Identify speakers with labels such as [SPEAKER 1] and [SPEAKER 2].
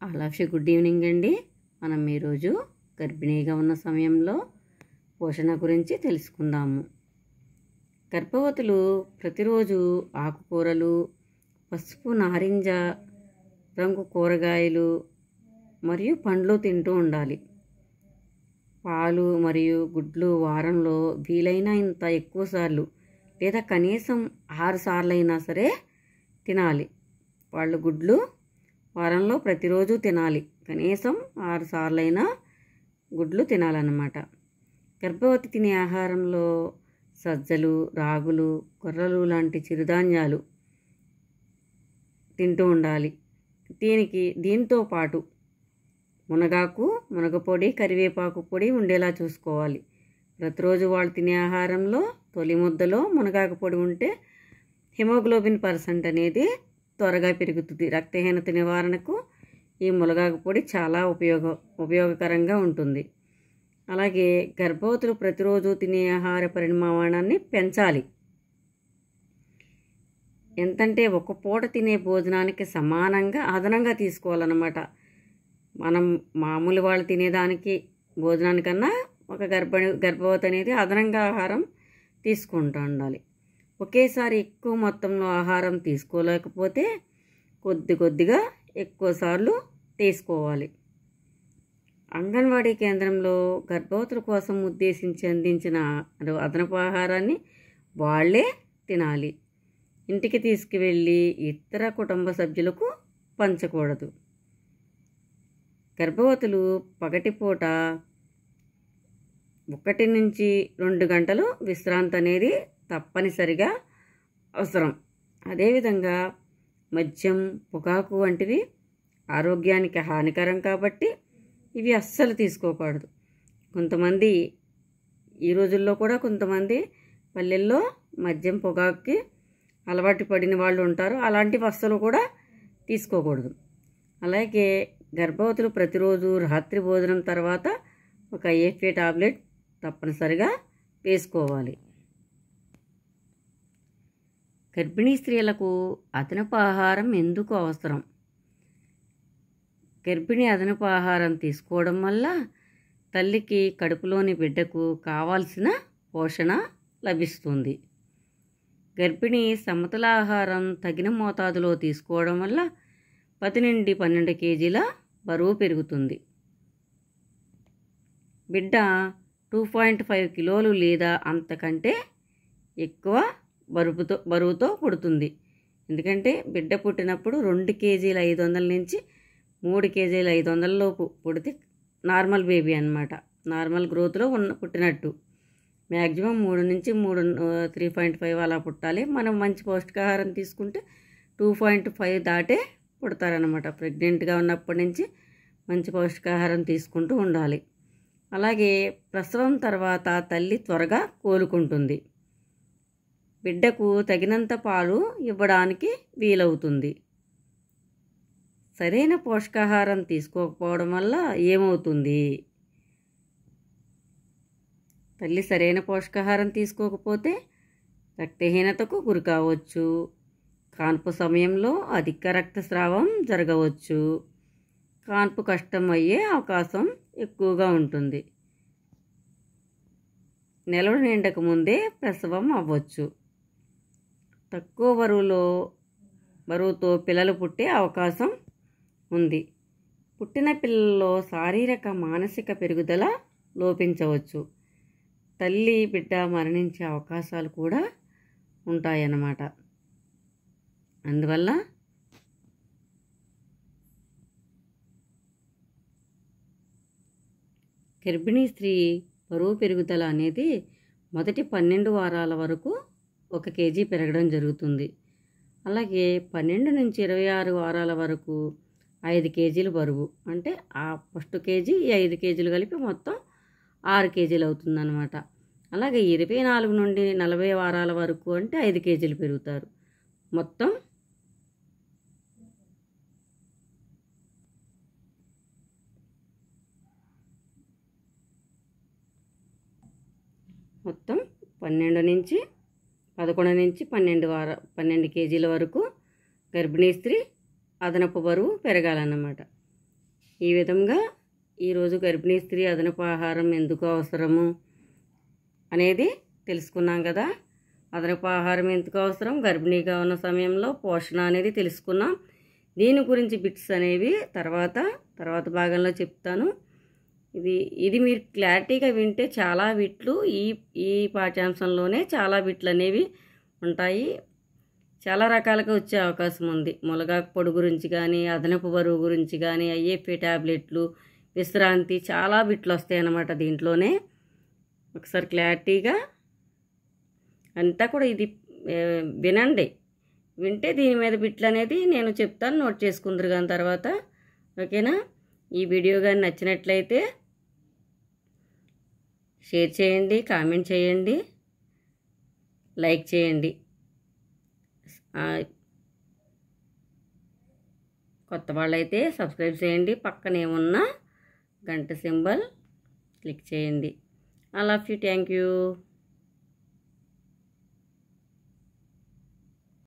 [SPEAKER 1] All of you good evening అండి. మనం ఈరోజు గర్భిణీగా ఉన్న సమయంలో పోషణ గురించి తెలుసుకుందాము. గర్భవతులు ప్రతిరోజు ఆకుకూరలు, పసుపు నారింజ రంగు కూరగాయలు మరియు పండ్లు తింటూ ఉండాలి. పాలు మరియు గుడ్లు వారంలో వీలైనంత ఎక్కువ సార్లు లేదా కనీసం 6 సార్లు అయినా సరే తినాలి. వాళ్ళు గుడ్లు వారంలో ప్రతిరోజు తినాలి. కనీసం 6 సార్లు అయినా గుడ్లు తినాలన్నమాట. గర్భవతి తినే ఆహారంలో సజ్జలు, రాగులు, కొర్రలు లాంటి చిరుధాన్యాలు తింటూ ఉండాలి. దీంతో పాటు మునగాకు, మునగపొడి, కరివేపాకు పొడి ఉండేలా చూసుకోవాలి. ప్రతిరోజు వాళ్ళు తినే ఆహారంలో తొలి ముద్దలో మునగాకు పొడి ఉంటే హిమోగ్లోబిన్ % అనేది త్వరగా పెరుగుతుంది. రక్తహీనత నివారణకు ఈ మునగాకు పొడి చాలా ఉపయోగకరంగా ఉంటుంది. అలాగే గర్భవతులు ప్రతిరోజు తినే ఆహార పరిమాణాన్ని పెంచాలి. ఎంతంటే ఒక పూట తినే భోజనానికి సమానంగా అదనంగా తీసుకోవాలన్నమాట. మనం మామూలు వాళ్ళు తినేదానికి భోజనానికన్నా ఒక గర్భవతి అనేది అదనంగా ఆహారం తీసుకుంటూ ఉండాలి. ఒకేసారి ఎక్కువ మొత్తంలో ఆహారం తీసుకోలేకపోతే కొద్దిగా ఎక్కువసార్లు తీసుకోవాలి. అంగన్వాడీ కేంద్రంలో గర్భవతుల కోసం ఉద్దేశించి అందించిన అదనపు ఆహారాన్ని వాళ్ళే తినాలి. ఇంటికి తీసుకువెళ్ళి ఇతర కుటుంబ సభ్యులకు పంచకూడదు. గర్భవతులు పగటిపూట 1 నుంచి 2 గంటలు విశ్రాంతి అనేది తప్పనిసరిగా అవసరం. అదేవిధంగా మద్యం, పొగాకు వంటివి ఆరోగ్యానికి హానికరం కాబట్టి ఇవి అస్సలు తీసుకోకూడదు. కొంతమంది ఈ రోజుల్లో కూడా కొంతమంది పల్లెల్లో మద్యం, పొగాకుకి అలవాటు పడిన వాళ్ళు ఉంటారు. అలాంటివి అస్సలు కూడా తీసుకోకూడదు. అలాగే గర్భవతులు ప్రతిరోజు రాత్రి భోజనం తర్వాత ఒక AFA టాబ్లెట్ తప్పనిసరిగా వేసుకోవాలి. గర్భిణీ స్త్రీలకు అదనపు ఆహారం ఎందుకు అవసరం? గర్భిణి అదనపు ఆహారం తీసుకోవడం వల్ల తల్లికి కడుపులోని బిడ్డకు కావాల్సిన పోషణ లభిస్తుంది. గర్భిణి సమతుల ఆహారం తగిన మోతాదులో తీసుకోవడం వల్ల 10 నుండి 12 కేజీల బరువు పెరుగుతుంది. బిడ్డ 2.5 కిలోలు లేదా అంతకంటే ఎక్కువ బరువుతో పుడుతుంది. ఎందుకంటే బిడ్డ పుట్టినప్పుడు 2 కేజీల 500 నుంచి 3 కేజీల 500 లోపు పుడితే నార్మల్ బేబీ అన్నమాట. నార్మల్ గ్రోత్లో పుట్టినట్టు. మ్యాక్సిమం 3 నుంచి 3.5 అలా పుట్టాలి. మనం మంచి పౌష్టికాహారం తీసుకుంటే 2.5 దాటే పుడతారనమాట. ప్రెగ్నెంట్గా ఉన్నప్పటి నుంచి మంచి పౌష్టికాహారం తీసుకుంటూ ఉండాలి. అలాగే ప్రసవం తర్వాత తల్లి త్వరగా కోలుకుంటుంది. బిడ్డకు తగినంత పాలు ఇవ్వడానికి వీలవుతుంది. సరైన పోషకాహారం తీసుకోకపోవడం వల్ల ఏమవుతుంది? తల్లి సరైన పోషకాహారం తీసుకోకపోతే రక్తహీనతకు గురి కావచ్చు. కాన్పు సమయంలో అధిక రక్తస్రావం జరగవచ్చు. కాన్పు కష్టం అయ్యే అవకాశం ఎక్కువగా ఉంటుంది. నెలలు నిండక ముందే ప్రసవం అవ్వచ్చు. తక్కువ బరువుతో పిల్లలు పుట్టే అవకాశం ఉంది. పుట్టిన పిల్లల్లో శారీరక, మానసిక పెరుగుదల లోపించవచ్చు. తల్లి, బిడ్డ మరణించే అవకాశాలు కూడా ఉంటాయన్నమాట. అందువల్ల గర్భిణీ స్త్రీ బరువు పెరుగుదల అనేది మొదటి 12 వారాల వరకు 1 కేజీ పెరగడం జరుగుతుంది. అలాగే 12 నుంచి 26 వారాల వరకు 5 కేజీలు బరువు, అంటే ఆ ఫస్ట్ కేజీ 5 కేజీలు కలిపి మొత్తం 6 కేజీలు అవుతుందన్నమాట. అలాగే 24 నుండి 40 వారాల వరకు అంటే 5 కేజీలు పెరుగుతారు. మొత్తం 11 నుంచి 12 కేజీల వరకు గర్భిణీ స్త్రీ అదనపు బరువు పెరగాలన్నమాట. ఈ విధంగా ఈరోజు గర్భిణీ స్త్రీ అదనపు ఆహారం ఎందుకు అవసరము అనేది తెలుసుకున్నాం కదా. అదనపు ఆహారం ఎందుకు అవసరం, గర్భిణీగా ఉన్న సమయంలో పోషణ అనేది తెలుసుకున్నాం. దీని గురించి బిట్స్ అనేవి తర్వాత భాగంలో చెప్తాను. ఇది మీరు క్లారిటీగా వింటే చాలా బిట్లు ఈ పాఠ్యాంశంలోనే చాలా బిట్లు అనేవి ఉంటాయి. చాలా రకాలుగా వచ్చే అవకాశం ఉంది. మునగాకు పొడి గురించి కానీ, అదనపు బరువు గురించి కానీ, ఐఎఫ్ఏ ట్యాబ్లెట్లు, విశ్రాంతి, చాలా బిట్లు వస్తాయి అన్నమాట దీంట్లోనే. ఒకసారి క్లారిటీగా అంతా కూడా ఇది వినండి. వింటే దీని మీద బిట్లు అనేది నేను చెప్తాను, నోట్ చేసుకుందరు కానీ తర్వాత. ఓకేనా? ఈ వీడియో కానీ నచ్చినట్లయితే షేర్ చేయండి, కామెంట్ చేయండి, లైక్ చేయండి. కొత్త వాళ్ళైతే సబ్స్క్రైబ్ చేయండి. పక్కనే ఉన్న గంట సింబల్ క్లిక్ చేయండి. I love you. Thank you.